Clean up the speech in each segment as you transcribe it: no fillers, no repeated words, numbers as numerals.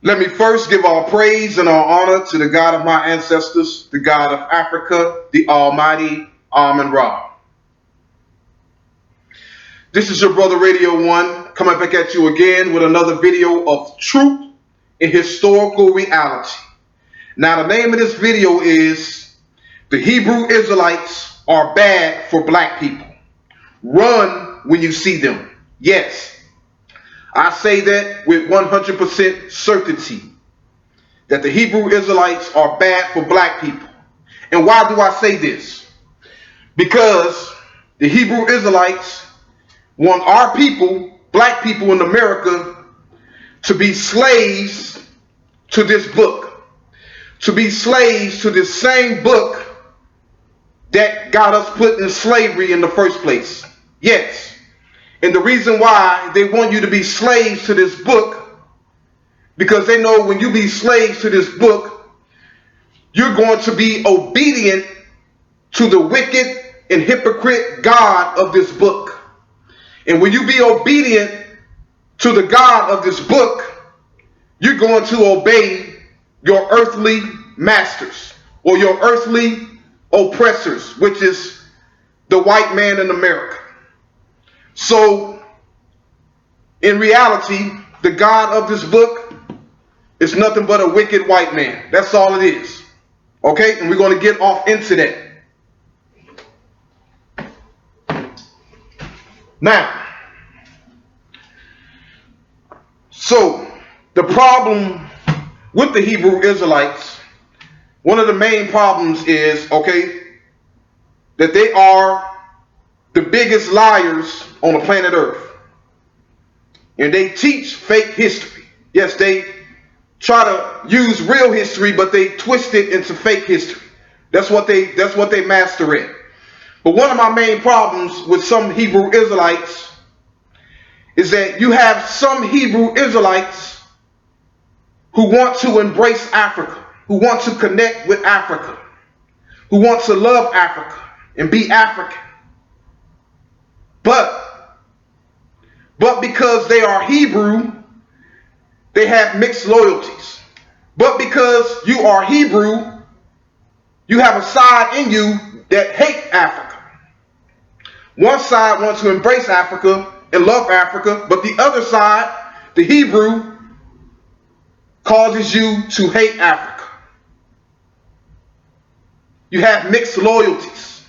Let me first give all praise and all honor to the God of my ancestors, the God of Africa, the Almighty Amen-Ra. This is your brother Radio 1 coming back at you again with another video of truth and historical reality. Now the name of this video is The Hebrew Israelites Are Bad for Black People. Run when you see them. Yes. I say that with 100% certainty, that the Hebrew Israelites are bad for black people. And why do I say this? Because the Hebrew Israelites want our people, black people in America, to be slaves to this book, to be slaves to this same book that got us put in slavery in the first place. Yes. And the reason why they want you to be slaves to this book, because they know when you be slaves to this book, you're going to be obedient to the wicked and hypocrite God of this book. And when you be obedient to the God of this book, you're going to obey your earthly masters or your earthly oppressors, which is the white man in America. So, in reality, the God of this book is nothing but a wicked white man. That's all it is. Okay? And we're going to get off into that. Now, so the problem with the Hebrew Israelites, one of the main problems is, okay, that they are the biggest liars on the planet Earth. And they teach fake history. Yes, they try to use real history, but they twist it into fake history. That's what they master at. But one of my main problems with some Hebrew Israelites is that you have some Hebrew Israelites who want to embrace Africa, who want to connect with Africa, who want to love Africa and be African. But because they are Hebrew, they have mixed loyalties. But because you are Hebrew, you have a side in you that hate Africa. One side wants to embrace Africa and love Africa, but the other side, the Hebrew, causes you to hate Africa. You have mixed loyalties.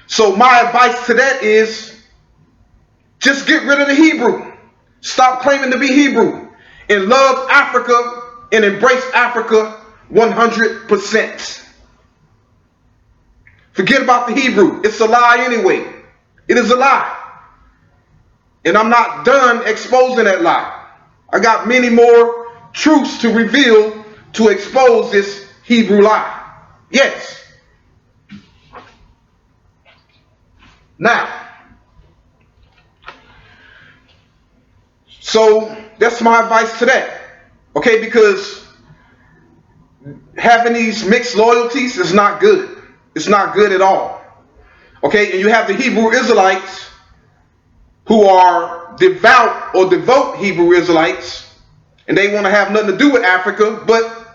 So my advice to that is, just get rid of the Hebrew. Stop claiming to be Hebrew and love Africa and embrace Africa 100%. Forget about the Hebrew. It's a lie anyway. It is a lie. And I'm not done exposing that lie. I got many more truths to reveal to expose this Hebrew lie. Yes. Now, so that's my advice to that. Okay, because having these mixed loyalties is not good. It's not good at all. Okay, and you have the Hebrew Israelites who are devout or devout Hebrew Israelites, and they want to have nothing to do with Africa, but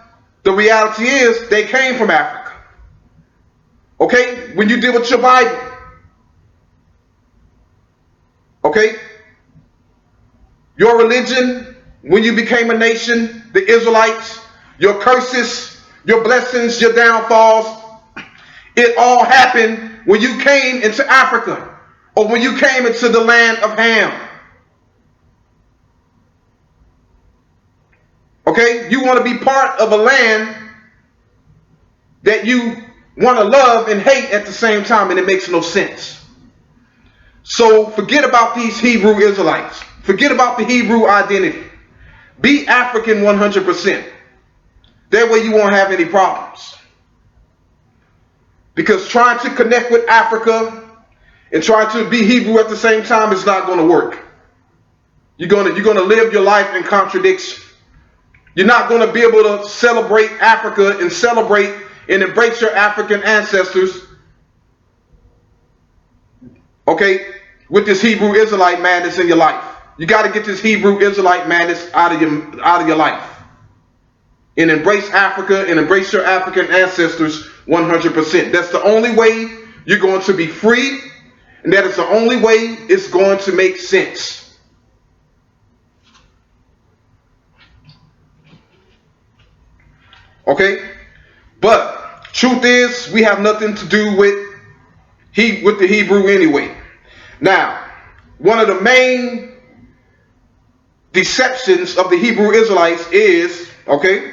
the reality is they came from Africa. Okay, when you deal with your Bible, okay, your religion, when you became a nation, the Israelites, your curses, your blessings, your downfalls, it all happened when you came into Africa or when you came into the land of Ham. Okay, you want to be part of a land that you want to love and hate at the same time, and it makes no sense. So forget about these Hebrew Israelites. Forget about the Hebrew identity. Be African 100%. That way you won't have any problems. Because trying to connect with Africa and trying to be Hebrew at the same time is not going to work. You're going to live your life in contradiction. You're not going to be able to celebrate Africa and celebrate and embrace your African ancestors, okay, with this Hebrew Israelite madness in your life. You got to get this Hebrew Israelite madness out of your life. and embrace Africa and embrace your African ancestors 100%. That's the only way you're going to be free, and that is the only way it's going to make sense. Okay? But truth is, we have nothing to do with the Hebrew anyway. Now, one of the main deceptions of the Hebrew Israelites is, okay,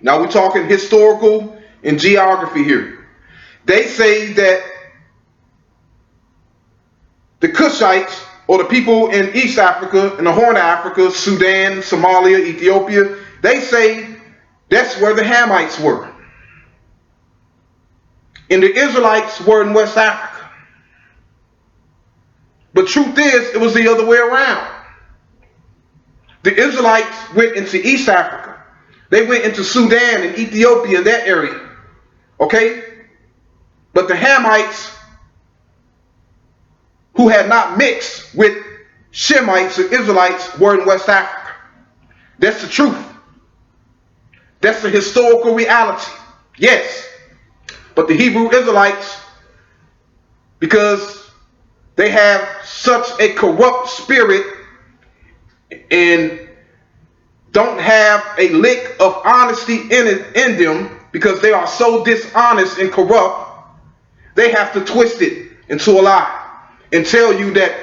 now we're talking historical and geography here. They say that the Cushites, or the people in East Africa, in the Horn of Africa, Sudan, Somalia, Ethiopia, they say that's where the Hamites were. And the Israelites were in West Africa. But truth is, it was the other way around. The Israelites went into East Africa. They went into Sudan and Ethiopia, in that area. Okay? But the Hamites, who had not mixed with Shemites or Israelites, were in West Africa. That's the truth. That's the historical reality. Yes. But the Hebrew Israelites, because they have such a corrupt spirit and don't have a lick of honesty in them, because they are so dishonest and corrupt, they have to twist it into a lie and tell you that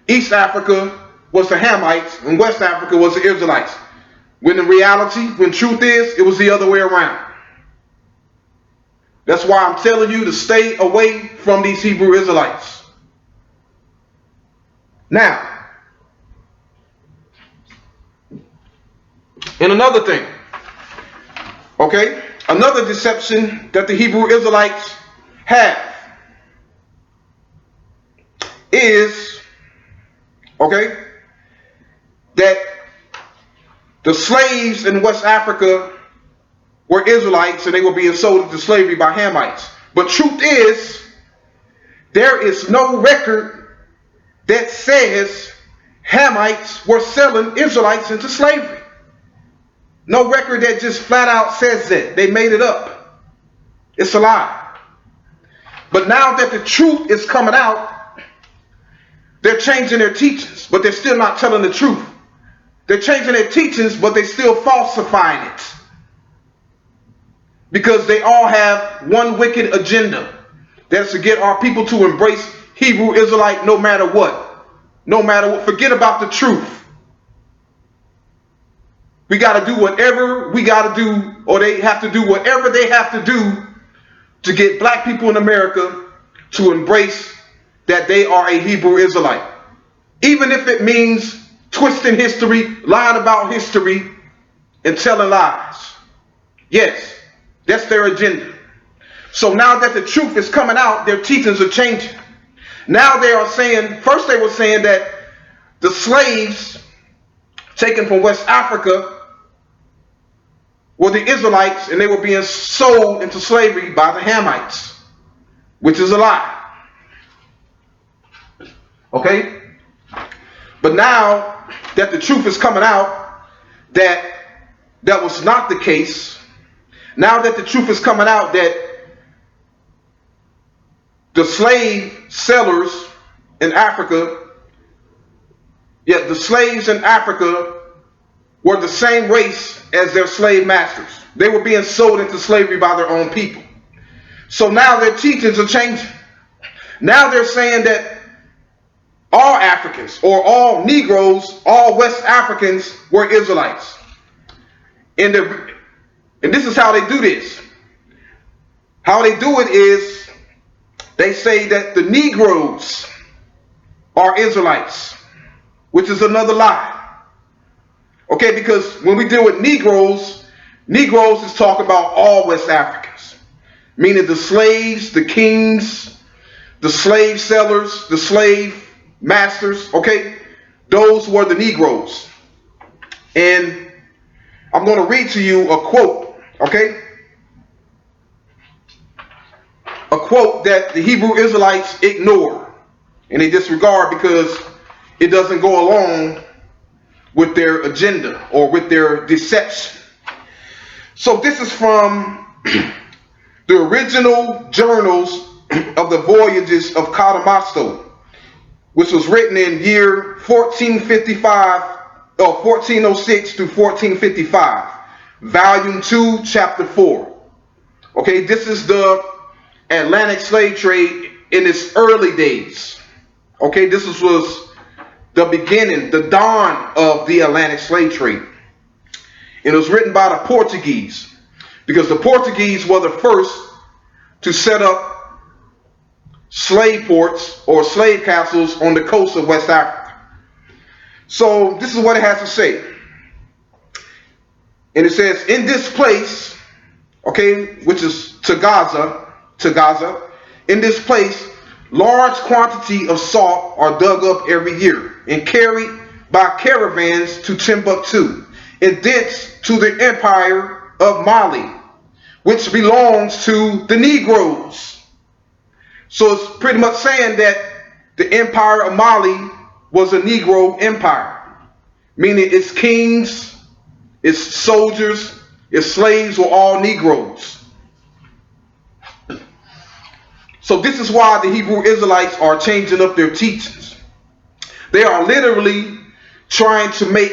East Africa was the Hamites and West Africa was the Israelites. When in reality, when truth is, it was the other way around. That's why I'm telling you to stay away from these Hebrew Israelites. Now, and another thing, okay, another deception that the Hebrew Israelites have is, okay, that the slaves in West Africa were Israelites and they were being sold into slavery by Hamites. But truth is, there is no record that says Hamites were selling Israelites into slavery. No record that just flat out says that. They made it up. It's a lie. But now that the truth is coming out, they're changing their teachings, but they're still not telling the truth. They're changing their teachings, but they're still falsifying it. Because they all have one wicked agenda. That's to get our people to embrace Hebrew Israelite no matter what. No matter what. Forget about the truth. We got to do whatever we got to do, or they have to do whatever they have to do to get black people in America to embrace that they are a Hebrew Israelite. Even if it means twisting history, lying about history, and telling lies. Yes, that's their agenda. So now that the truth is coming out, their teachings are changing. Now they are saying, first they were saying that the slaves taken from West Africa were the Israelites and they were being sold into slavery by the Hamites, which is a lie. Okay? But now that the truth is coming out, that was not the case. Now that the truth is coming out that the slave sellers in Africa, yet the slaves in Africa were the same race as their slave masters. They were being sold into slavery by their own people. So now their teachings are changing. Now they're saying that all Africans, or all Negroes, all West Africans were Israelites. And this is how they do this. How they do it is they say that the Negroes are Israelites, which is another lie. Okay, because when we deal with Negroes is talking about all West Africans, meaning the slaves, the kings, the slave sellers, the slave masters, okay? Those were the Negroes. And I'm going to read to you a quote, okay? A quote that the Hebrew Israelites ignore and they disregard because it doesn't go along with their agenda or with their deception. So this is from the original journals of the voyages of Catamasto, which was written in year 1455 or 1406 to 1455, volume 2, chapter 4. Okay, this is the Atlantic slave trade in its early days. Okay, this was the beginning, the dawn of the Atlantic slave trade. It was written by the Portuguese, because the Portuguese were the first to set up slave ports or slave castles on the coast of West Africa. So this is what it has to say. And it says, in this place, okay, which is to Gaza, in this place, large quantity of salt are dug up every year and carried by caravans to Timbuktu, and thence to the empire of Mali, which belongs to the Negroes. So it's pretty much saying that the empire of Mali was a Negro empire, meaning its kings, its soldiers, its slaves were all Negroes. So this is why the Hebrew Israelites are changing up their teachings. They are literally trying to make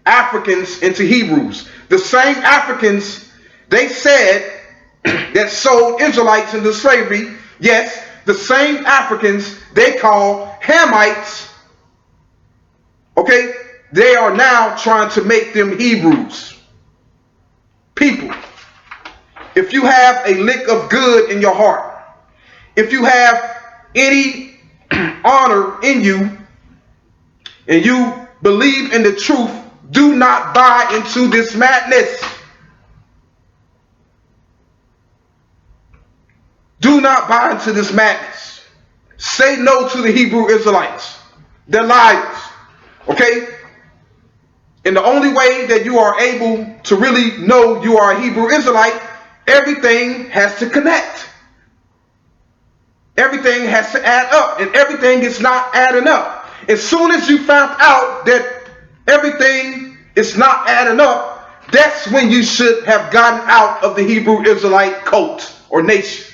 Africans into Hebrews. The same Africans they said that sold Israelites into slavery, yes, the same Africans they call Hamites, okay, they are now trying to make them Hebrews. People, if you have a lick of good in your heart, if you have any honor in you, and you believe in the truth, do not buy into this madness. Do not buy into this madness. Say no to the Hebrew Israelites. They're liars. Okay? And the only way that you are able to really know you are a Hebrew Israelite, everything has to connect. Everything has to add up, and everything is not adding up. As soon as you found out that everything is not adding up, that's when you should have gotten out of the Hebrew Israelite cult or nation.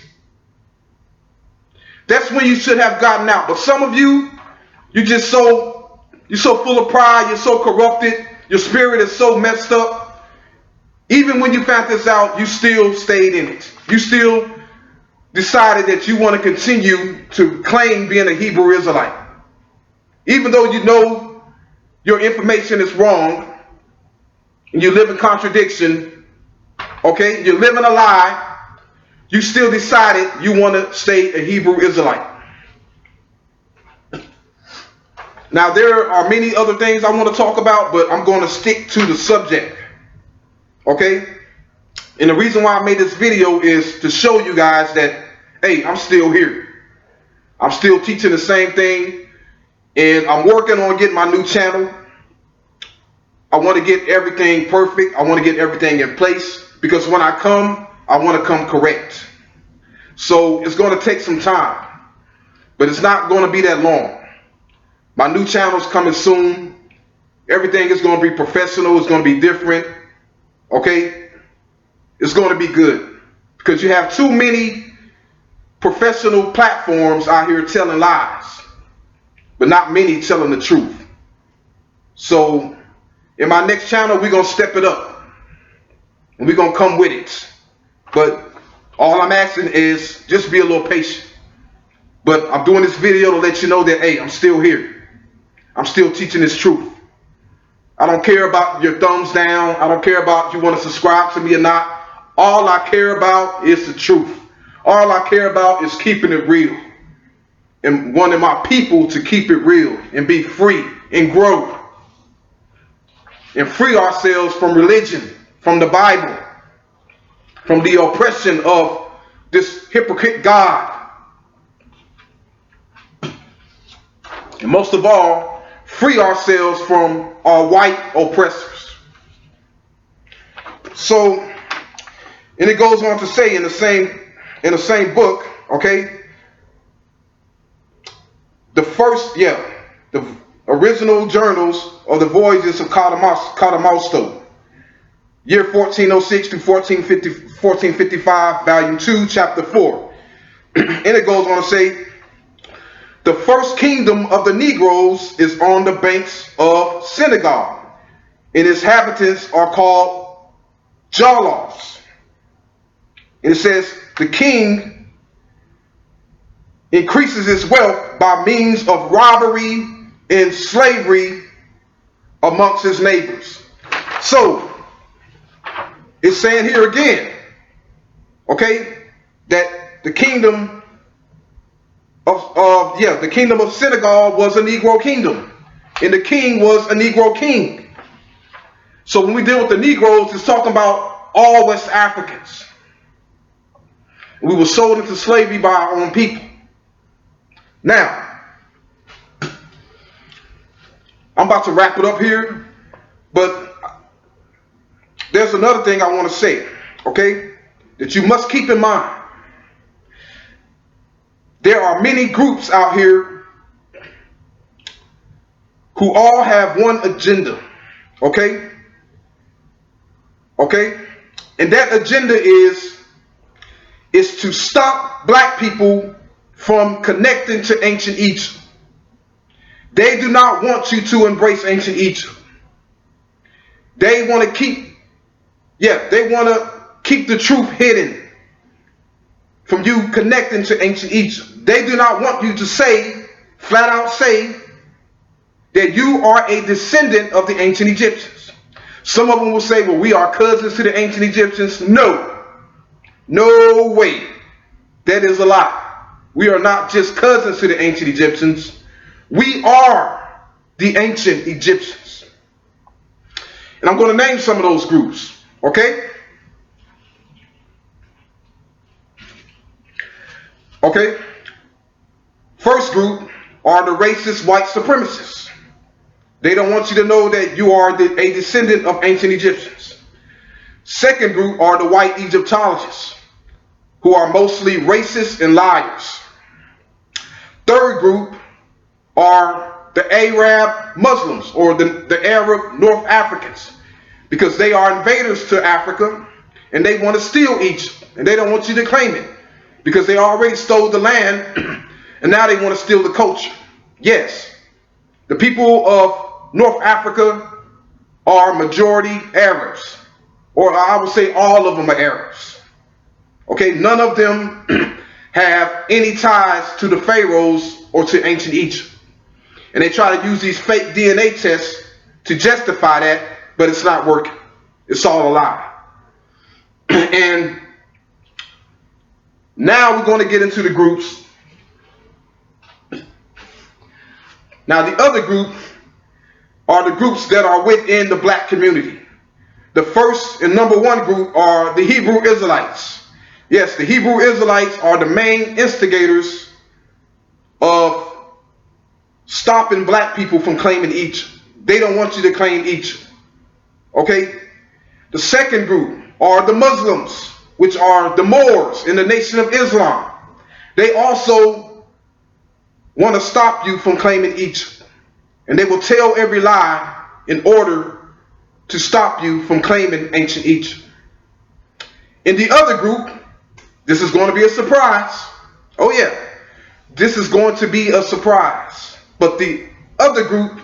That's when you should have gotten out. But some of you, you're so full of pride, you're so corrupted, your spirit is so messed up. Even when you found this out, you still stayed in it. You still decided that you want to continue to claim being a Hebrew Israelite. Even though you know your information is wrong, and you live in contradiction, okay, you're living a lie, you still decided you want to stay a Hebrew Israelite. Now, there are many other things I want to talk about, but I'm going to stick to the subject, okay? And the reason why I made this video is to show you guys that, hey, I'm still here. I'm still teaching the same thing, and I'm working on getting my new channel. I want to get everything perfect. I want to get everything in place, because when I come, I want to come correct. So it's going to take some time, but it's not going to be that long. My new channel's coming soon. Everything is going to be professional. It's going to be different. Okay? It's going to be good, because you have too many professional platforms out here telling lies, but not many telling the truth. So in my next channel, we're going to step it up, and we're going to come with it. But all I'm asking is just be a little patient. But I'm doing this video to let you know that, hey, I'm still here. I'm still teaching this truth. I don't care about your thumbs down. I don't care about if you want to subscribe to me or not. All I care about is the truth. All I care about is keeping it real, and wanting my people to keep it real and be free and grow and free ourselves from religion, from the Bible, from the oppression of this hypocrite God. And most of all, free ourselves from our white oppressors. So, and it goes on to say in the same book, okay, the original journals of the voyages of Catamasto. year 1406 to 1455, volume 2, chapter 4. And it goes on to say, the first kingdom of the Negroes is on the banks of Senegal, and its inhabitants are called Jolloffs. And it says, the king increases his wealth by means of robbery and slavery amongst his neighbors. So, it's saying here again, okay, that the kingdom the kingdom of Senegal was a Negro kingdom, and the king was a Negro king. So when we deal with the Negroes, it's talking about all West Africans. We were sold into slavery by our own people. Now, I'm about to wrap it up here, but there's another thing I want to say, okay, that you must keep in mind. There are many groups out here who all have one agenda, okay? Okay? And that agenda is to stop black people from connecting to ancient Egypt. They do not want you to embrace ancient Egypt. They want to keep the truth hidden from you connecting to ancient Egypt. They do not want you to say, flat out say, that you are a descendant of the ancient Egyptians. Some of them will say, well, we are cousins to the ancient Egyptians. No. No way. That is a lie. We are not just cousins to the ancient Egyptians. We are the ancient Egyptians. And I'm going to name some of those groups, okay? Okay? First group are the racist white supremacists. They don't want you to know that you are a descendant of ancient Egyptians. Second group are the white Egyptologists, who are mostly racist and liars. Third group are the Arab Muslims, or the Arab North Africans, because they are invaders to Africa and they want to steal Egypt, and they don't want you to claim it because they already stole the land and now they want to steal the culture. Yes, the people of North Africa are majority Arabs, or I would say all of them are Arabs. Okay, none of them have any ties to the pharaohs or to ancient Egypt. And they try to use these fake DNA tests to justify that, but it's not working. It's all a lie. And now we're going to get into the groups. Now the other group are the groups that are within the black community. The first and number one group are the Hebrew Israelites. Yes, the Hebrew Israelites are the main instigators of stopping black people from claiming Egypt. They don't want you to claim Egypt. Okay? The second group are the Muslims, which are the Moors in the Nation of Islam. They also want to stop you from claiming Egypt. And they will tell every lie in order to stop you from claiming ancient Egypt. In the other group, this is going to be a surprise. Oh yeah, this is going to be a surprise. But the other group,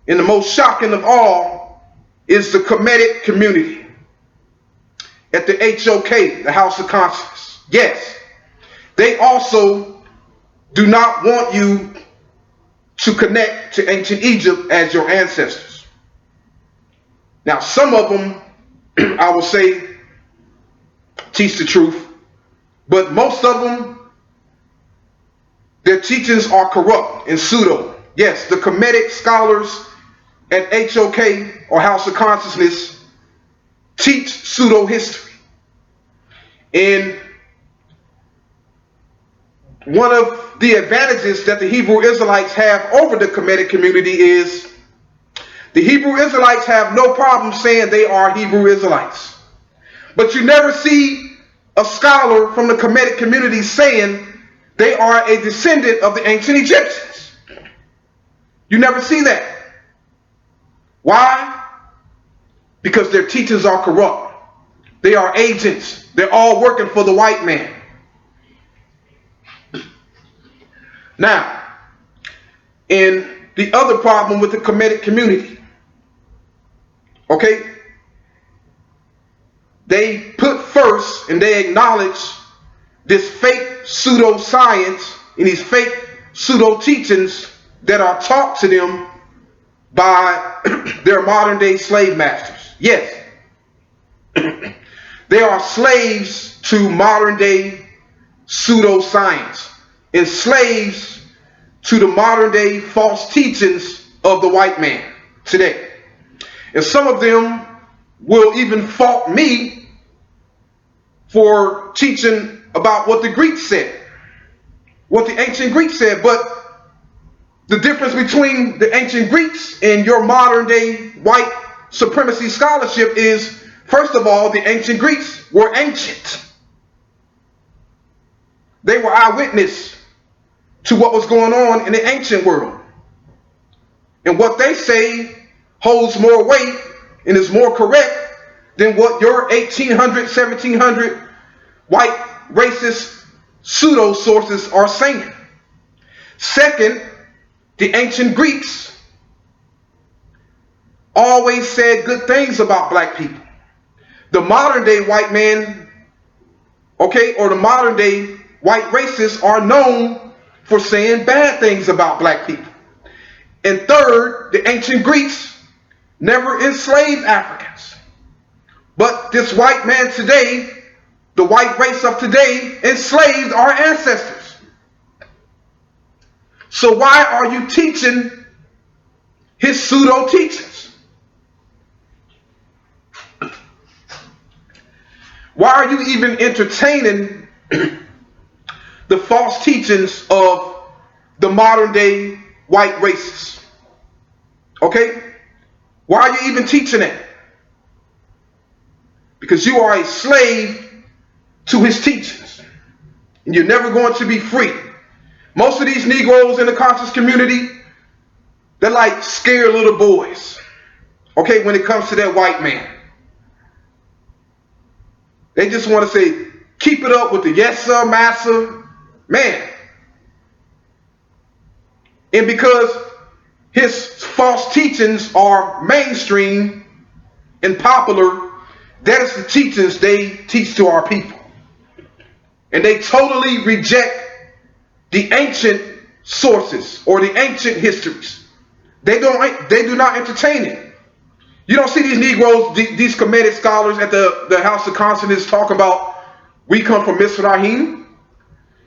and the most shocking of all, is the Kemetic community at the HOK, the House of Conscience. Yes, they also do not want you to connect to ancient Egypt as your ancestors. Now, some of them, I will say, teach the truth, but most of them, their teachings are corrupt and pseudo. Yes, the Kemetic scholars at HOK, or House of Consciousness, teach pseudo history. And one of the advantages that the Hebrew Israelites have over the Kemetic community is the Hebrew Israelites have no problem saying they are Hebrew Israelites. But you never see a scholar from the Kemetic community saying they are a descendant of the ancient Egyptians. You never see that. Why? because their teachings are corrupt. They are agents. They're all working for the white man. Now, in the other problem with the Kemetic community, okay, they put first and they acknowledge this fake pseudo-science and these fake pseudo-teachings that are taught to them by their modern-day slave masters. Yes, they are slaves to modern-day pseudo-science and slaves to the modern-day false teachings of the white man today. And some of them will even fault me for teaching about what the Greeks said, what the ancient Greeks said. But the difference between the ancient Greeks and your modern day white supremacy scholarship is, first of all, the ancient Greeks were ancient. They were eyewitness to what was going on in the ancient world. And what they say holds more weight and is more correct than what your 1800, 1700 white racist pseudo sources are saying. Second, the ancient Greeks always said good things about black people. The modern day white man, okay, or the modern day white racists are known for saying bad things about black people. And third, the ancient Greeks never enslaved Africans. But this white man today, the white race of today, enslaved our ancestors. So why are you teaching his pseudo teachings? Why are you even entertaining the false teachings of the modern day white racists? Okay? Why are you even teaching that? Because you are a slave to his teachings. And you're never going to be free. Most of these Negroes in the conscious community, they're like scared little boys. Okay, when it comes to that white man. They just want to say, keep it up with the yes sir, massa, man. And because his false teachings are mainstream and popular, that is the teachings they teach to our people. And they totally reject the ancient sources or the ancient histories. They do not entertain it. You don't see these Negroes, these Kemetic scholars at the House of Consonants talk about, we come from Mizraim.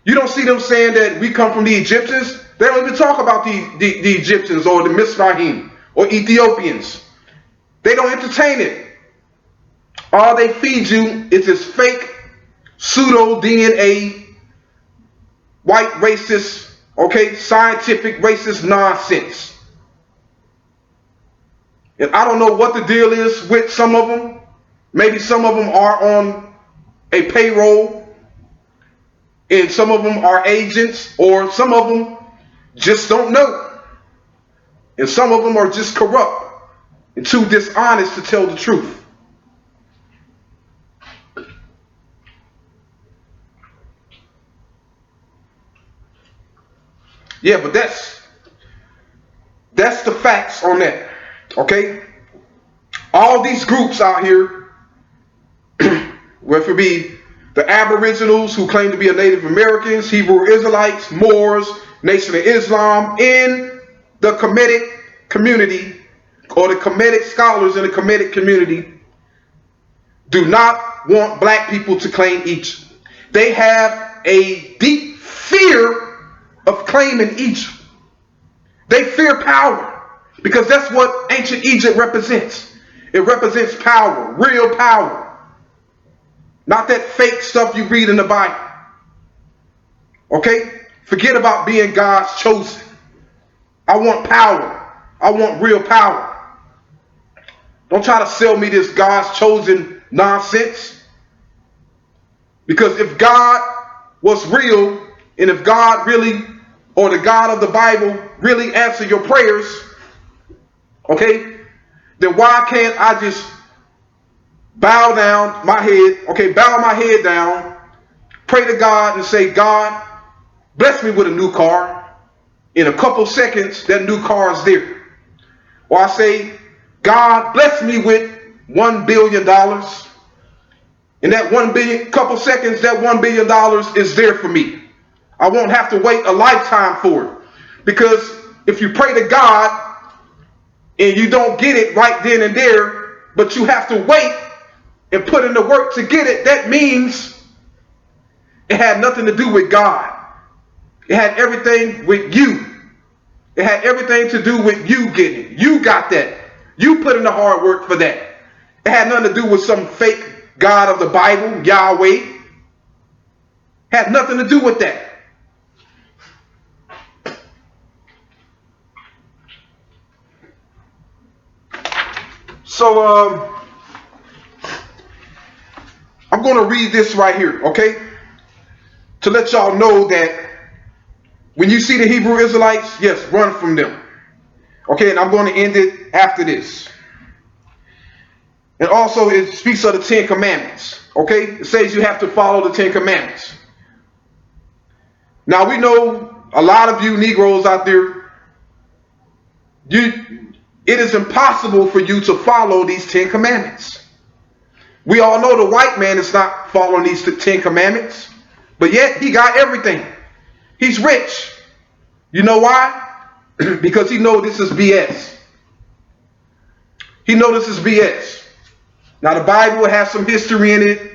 You don't see them saying that we come from the Egyptians. They don't even talk about the Egyptians or the Mizraim or Ethiopians. They don't entertain it. All they feed you is this fake pseudo DNA, white racist, okay, scientific racist nonsense. And I don't know what the deal is with some of them. Maybe some of them are on a payroll and some of them are agents, or some of them just don't know. And some of them are just corrupt and too dishonest to tell the truth. Yeah, but that's the facts on that. Okay? All these groups out here, whether it be the Aboriginals who claim to be Native Americans, Hebrew Israelites, Moors, Nation of Islam, and the Kemetic community, or the Kemetic scholars in the Kemetic community, do not want black people to claim Egypt. They have a deep fear of claiming Egypt. They fear power. Because that's what ancient Egypt represents. It represents power, real power. Not that fake stuff you read in the Bible. Okay? Forget about being God's chosen. I want power. I want real power. Don't try to sell me this God's chosen nonsense. Because if God was real, and if God really, or the God of the Bible really answer your prayers, okay, then why can't I just bow down my head, okay, bow my head down, pray to God and say, God, bless me with a new car. In a couple seconds, that new car is there. Or I say, God, bless me with $1 billion. In that 1 billion, couple seconds, that $1 billion is there for me. I won't have to wait a lifetime for it. Because if you pray to God and you don't get it right then and there, but you have to wait and put in the work to get it, that means it had nothing to do with God. It had everything with you. It had everything to do with you getting it. You got that. You put in the hard work for that. It had nothing to do with some fake God of the Bible, Yahweh. It had nothing to do with that. So I'm going to read this right here, okay? To let y'all know that when you see the Hebrew Israelites, yes, run from them. Okay, and I'm going to end it after this. And also it speaks of the 10 Commandments. Okay, it says you have to follow the 10 Commandments. Now we know a lot of you Negroes out there, it is impossible for you to follow these 10 Commandments. We all know the white man is not following these 10 Commandments, but yet he got everything. He's rich. You know why? Because he knows this is BS. He knows this is BS. Now the Bible has some history in it.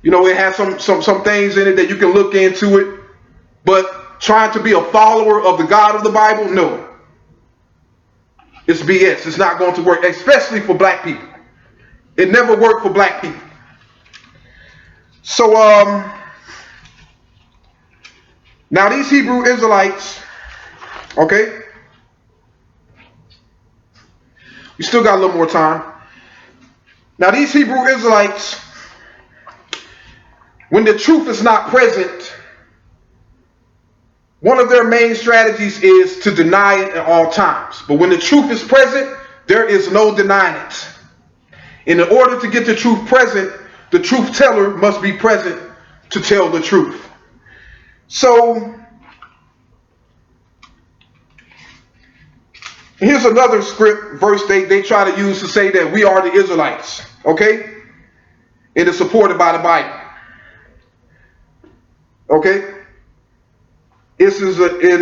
You know, it has some things in it that you can look into it. But trying to be a follower of the God of the Bible, no. It's BS. It's not going to work, especially for black people. It never worked for black people. So, now these Hebrew Israelites, okay, we still got a little more time. Now these Hebrew Israelites, when the truth is not present, one of their main strategies is to deny it at all times. But when the truth is present, there is no denying it. In order to get the truth present, the truth teller must be present to tell the truth. So here's another script verse they try to use to say that we are the Israelites. Okay? It is supported by the Bible. Okay? This is in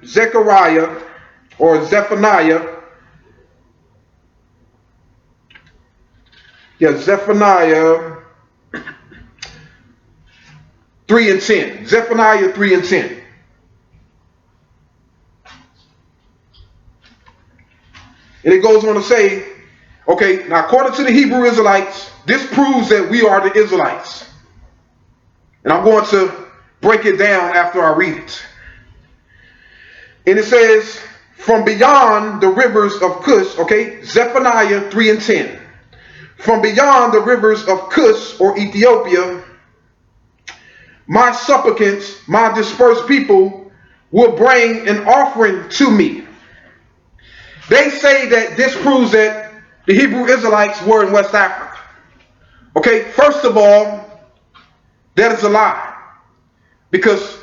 Zechariah or Zephaniah. Yeah, Zephaniah 3 and 10. Zephaniah 3 and 10. And it goes on to say, okay, now according to the Hebrew Israelites, this proves that we are the Israelites. And I'm going to break it down after I read it. And it says, from beyond the rivers of Cush, okay, Zephaniah 3 and 10. From beyond the rivers of Cush or Ethiopia, my supplicants, my dispersed people, will bring an offering to me. They say that this proves that the Hebrew Israelites were in West Africa. Okay, first of all, that is a lie. Because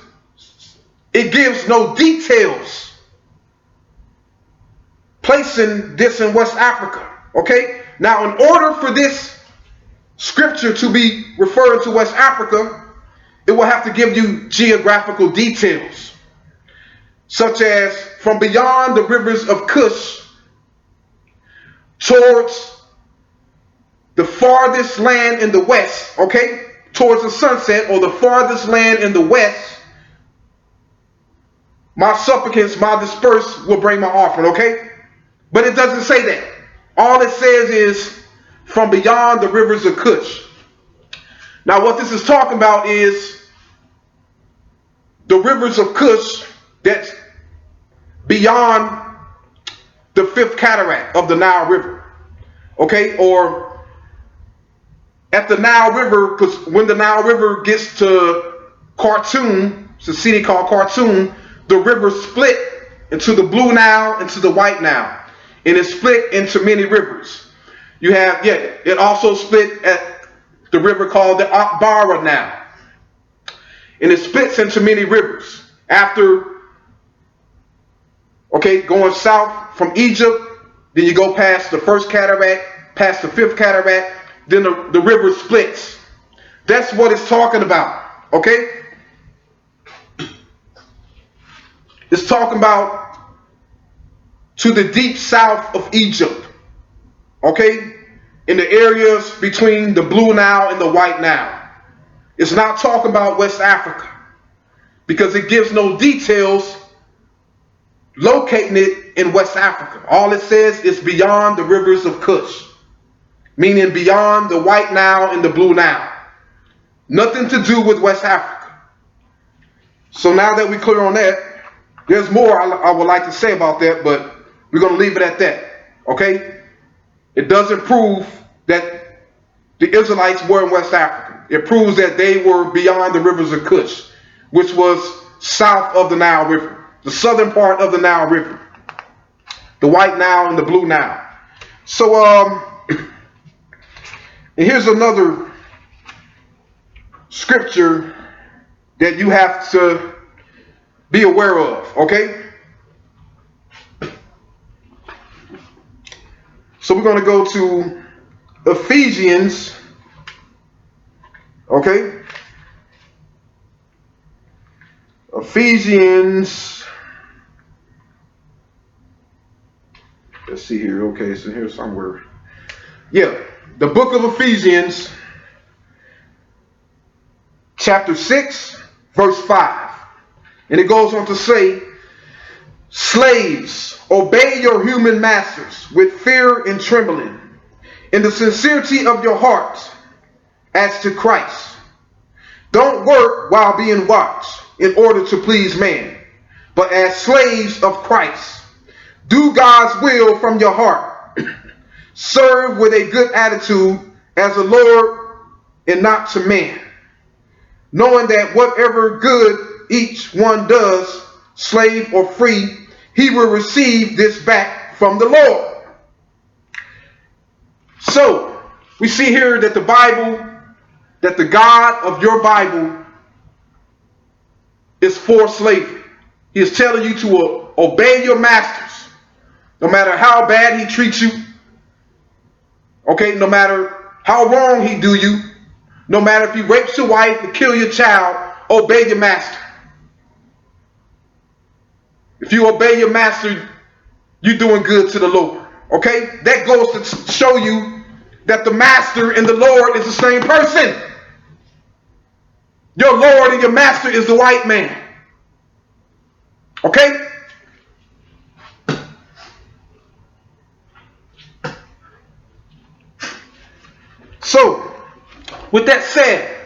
it gives no details placing this in West Africa. Okay? Now, in order for this scripture to be referring to West Africa, it will have to give you geographical details, such as from beyond the rivers of Cush towards the farthest land in the west, okay? Towards the sunset or the farthest land in the west, my supplicants, my dispersed will bring my offering, okay? But it doesn't say that. All it says is from beyond the rivers of Cush. Now what this is talking about is the rivers of Cush that's beyond the fifth cataract of the Nile River. Okay, or at the Nile River, because when the Nile River gets to Khartoum, it's a city called Khartoum, the river split into the Blue Nile and to the White Nile. And it's split into many rivers. You have, it also split at the river called the Akbara now. And it splits into many rivers. After, going south from Egypt, then you go past the first cataract, past the fifth cataract, then the river splits. That's what it's talking about, okay? It's talking about to the deep south of Egypt, okay? In the areas between the Blue Nile and the White Nile. It's not talking about West Africa because it gives no details locating it in West Africa. All it says is beyond the rivers of Cush, meaning beyond the White Nile and the Blue Nile. Nothing to do with West Africa. So now that we're clear on that, there's more I would like to say about that, but we're going to leave it at that, okay? It doesn't prove that the Israelites were in West Africa. It proves that they were beyond the rivers of Cush, which was south of the Nile River, the southern part of the Nile River, the White Nile and the Blue Nile. So, and here's another scripture that you have to be aware of, okay? So we're going to go to Ephesians, okay? Ephesians, let's see here, okay, so here's somewhere. Yeah, the book of Ephesians, chapter 6, verse 5. And it goes on to say, slaves, obey your human masters with fear and trembling, in the sincerity of your hearts, as to Christ. Don't work while being watched in order to please man, but as slaves of Christ. Do God's will from your heart. Serve with a good attitude as the Lord and not to man, knowing that whatever good each one does, slave or free, he will receive this back from the Lord. So, we see here that the Bible, that the God of your Bible is for slavery. He is telling you to obey your masters, no matter how bad he treats you, okay, no matter how wrong he do you, no matter if he rapes your wife or kill your child, obey your master. If you obey your master, you're doing good to the Lord. Okay? That goes to show you that the master and the Lord is the same person. Your Lord and your master is the white man. Okay? So, with that said,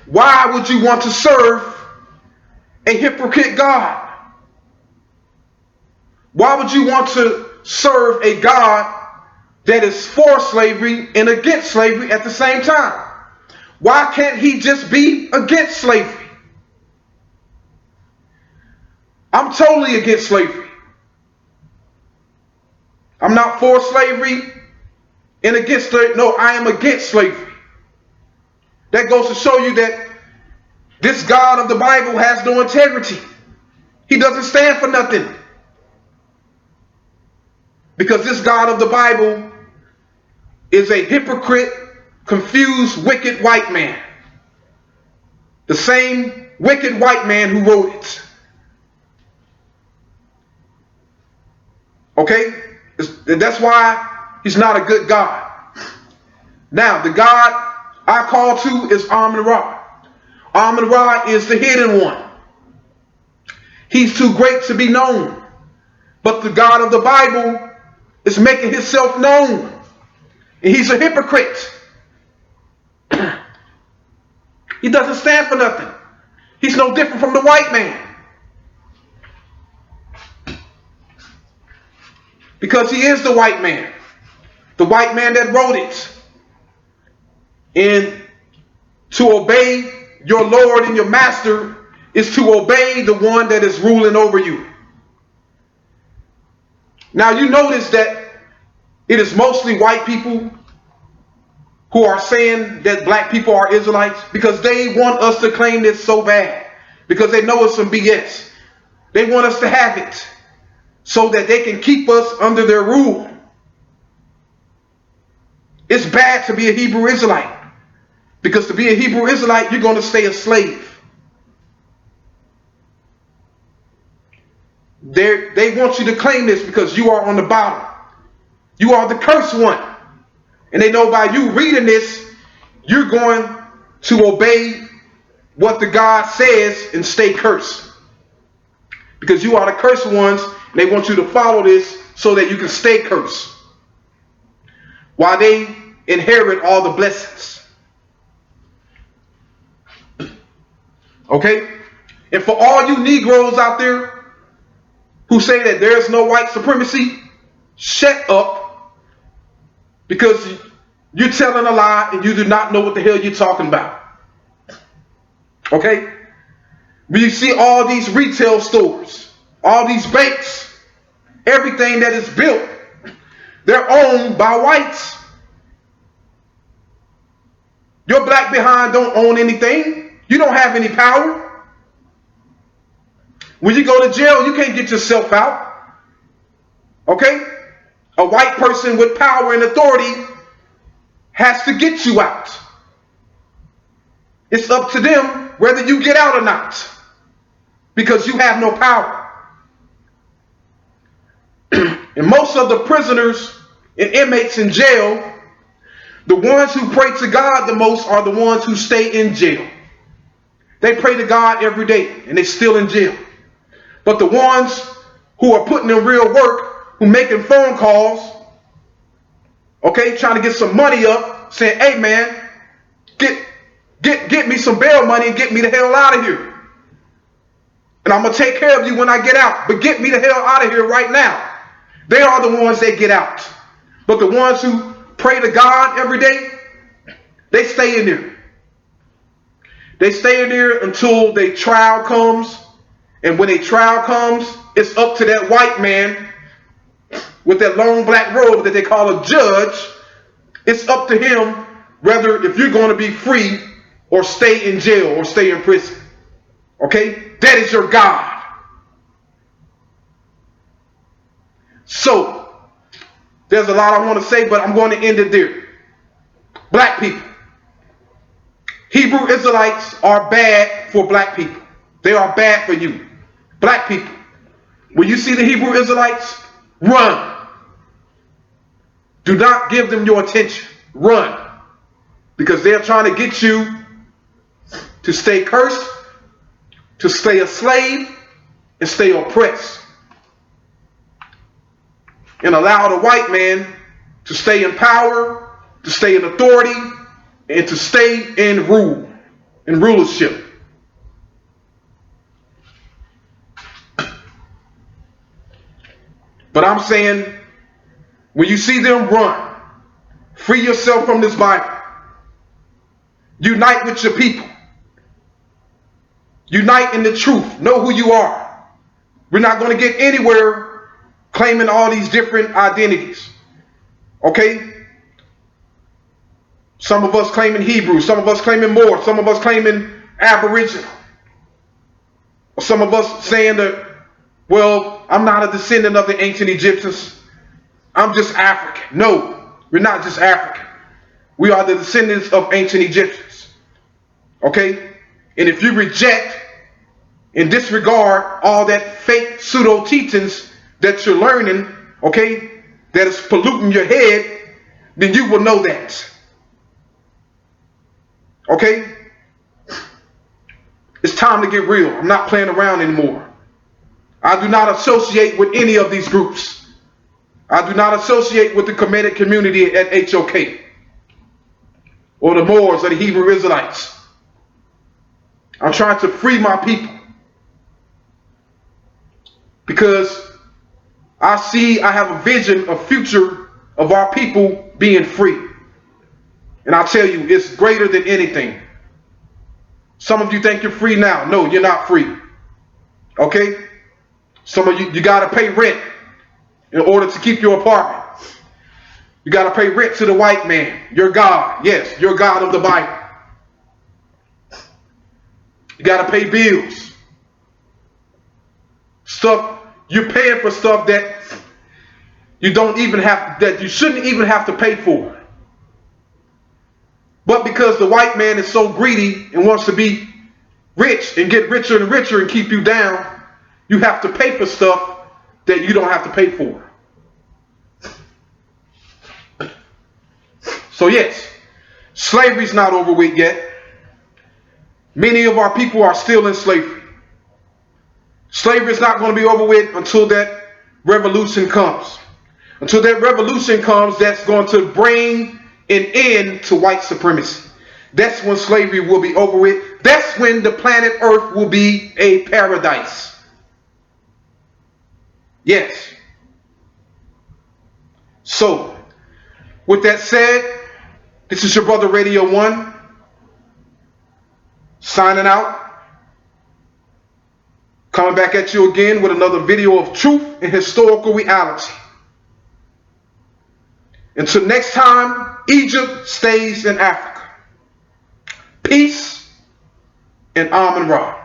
why would you want to serve a hypocrite God? Why would you want to serve a God that is for slavery and against slavery at the same time? Why can't he just be against slavery? I'm totally against slavery. I'm not for slavery and against slavery. No, I am against slavery. That goes to show you that this God of the Bible has no integrity. He doesn't stand for nothing. Because this God of the Bible is a hypocrite, confused, wicked white man. The same wicked white man who wrote it. Okay? That's why he's not a good God. Now, the God I call to is Amun-Ra. Amun-Ra is the hidden one. He's too great to be known. But the God of the Bible is making himself known. And he's a hypocrite. He doesn't stand for nothing. He's no different from the white man. Because he is the white man. The white man that wrote it. And to obey your Lord and your master is to obey the one that is ruling over you. Now you notice that It is mostly white people who are saying that black people are Israelites because they want us to claim this so bad, because they know it's some BS. They want us to have it so that they can keep us under their rule. It's bad to be a Hebrew Israelite, because to be a Hebrew Israelite, you're going to stay a slave. They want you to claim this because you are on the bottom. You are the cursed one. And they know by you reading this, you're going to obey what the God says and stay cursed. Because you are the cursed ones, and they want you to follow this so that you can stay cursed, while they inherit all the blessings. Okay? And for all you Negroes out there who say that there's no white supremacy, shut up, because you're telling a lie and you do not know what the hell you're talking about. Okay? When you see all these retail stores, all these banks, everything that is built, they're owned by whites. Your black behind don't own anything. You don't have any power. When you go to jail, you can't get yourself out. Okay? A white person with power and authority has to get you out. It's up to them whether you get out or not, because you have no power. And most of the prisoners and inmates in jail, the ones who pray to God the most are the ones who stay in jail. They pray to God every day and they're still in jail. But the ones who are putting in real work, who making phone calls, okay, trying to get some money up, saying, hey man, get me some bail money and get me the hell out of here. And I'm going to take care of you when I get out, but get me the hell out of here right now. They are the ones that get out. But the ones who pray to God every day, they stay in there. They stay in there until their trial comes. And when a trial comes, it's up to that white man with that long black robe that they call a judge. It's up to him whether if you're going to be free or stay in jail or stay in prison. Okay? That is your God. So, there's a lot I want to say, but I'm going to end it there. Black people. Hebrew Israelites are bad for black people. They are bad for you. Black people. When you see the Hebrew Israelites, run. Do not give them your attention. Run. Because they're trying to get you to stay cursed, to stay a slave, and stay oppressed. And allow the white man to stay in power, to stay in authority, and to stay in rule, in rulership. But I'm saying, when you see them, run. Free yourself from this Bible. Unite with your people. Unite in the truth. Know who you are. We're not going to get anywhere claiming all these different identities. Okay? Some of us claiming Hebrew. Some of us claiming Moor. Some of us claiming Aboriginal. Or some of us saying that, well, I'm not a descendant of the ancient Egyptians. I'm just African. No, we're not just African. We are the descendants of ancient Egyptians. Okay? And if you reject and disregard all that fake pseudo teachings that you're learning, okay, that is polluting your head, then you will know that. Okay? It's time to get real. I'm not playing around anymore. I do not associate with any of these groups. I do not associate with the Kemetic community at HOK or the Moors or the Hebrew Israelites. I'm trying to free my people because I have a vision, a future of our people being free. And I'll tell you, it's greater than anything. Some of you think you're free now. No, you're not free. Okay? Some of you got to pay rent in order to keep your apartment. You got to pay rent to the white man, your God. Yes, your God of the Bible. You got to pay bills. Stuff, you're paying for stuff that you don't even have, that you shouldn't even have to pay for. But because the white man is so greedy and wants to be rich and get richer and richer and keep you down, you have to pay for stuff that you don't have to pay for. So yes, slavery's not over with yet. Many of our people are still in slavery. Slavery is not going to be over with until that revolution comes. Until that revolution comes, that's going to bring an end to white supremacy. That's when slavery will be over with. That's when the planet Earth will be a paradise. Yes. So, with that said, this is your brother Radio 1, signing out. Coming back at you again with another video of truth and historical reality. Until next time, Egypt stays in Africa. Peace and Amun Ra.